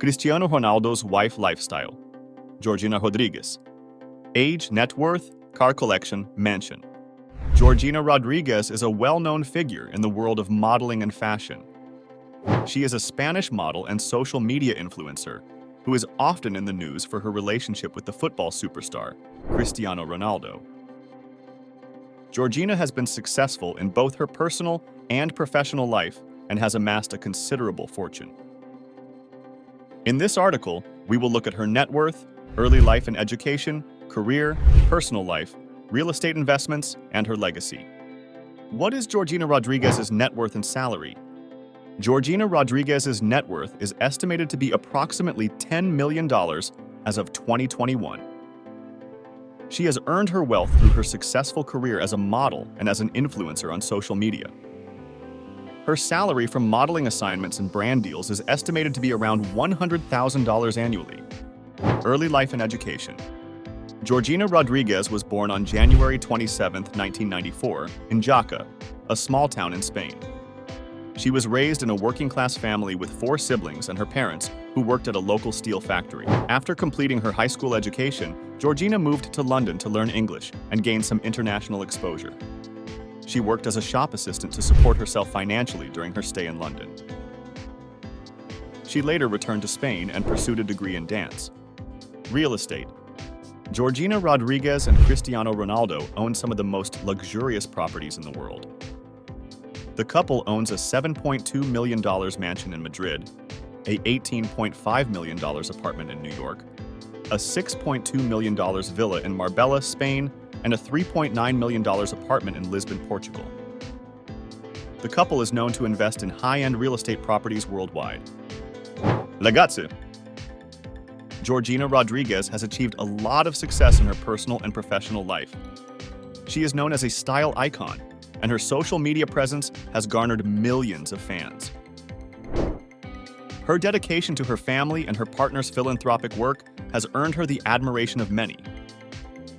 Cristiano Ronaldo's wife lifestyle. Georgina Rodríguez. Age, net worth, car collection, mansion. Georgina Rodríguez is a well-known figure in the world of modeling and fashion. She is a Spanish model and social media influencer who is often in the news for her relationship with the football superstar, Cristiano Ronaldo. Georgina has been successful in both her personal and professional life and has amassed a considerable fortune. In this article, we will look at her net worth, early life and education, career, personal life, real estate investments, and her legacy. What is Georgina Rodríguez's net worth and salary? Georgina Rodríguez's net worth is estimated to be approximately $10 million as of 2021. She has earned her wealth through her successful career as a model and as an influencer on social media. Her salary from modeling assignments and brand deals is estimated to be around $100,000 annually. Early life and education. Georgina Rodríguez was born on January 27, 1994, in Jaca, a small town in Spain. She was raised in a working-class family with 4 siblings and her parents, who worked at a local steel factory. After completing her high school education, Georgina moved to London to learn English and gain some international exposure. She worked as a shop assistant to support herself financially during her stay in London. She later returned to Spain and pursued a degree in dance. Real estate. Georgina Rodríguez and Cristiano Ronaldo own some of the most luxurious properties in the world. The couple owns a $7.2 million mansion in Madrid, a $18.5 million apartment in New York, a $6.2 million villa in Marbella, Spain, and a $3.9 million apartment in Lisbon, Portugal. The couple is known to invest in high-end real estate properties worldwide. Legacy. Georgina Rodríguez has achieved a lot of success in her personal and professional life. She is known as a style icon, and her social media presence has garnered millions of fans. Her dedication to her family and her partner's philanthropic work has earned her the admiration of many,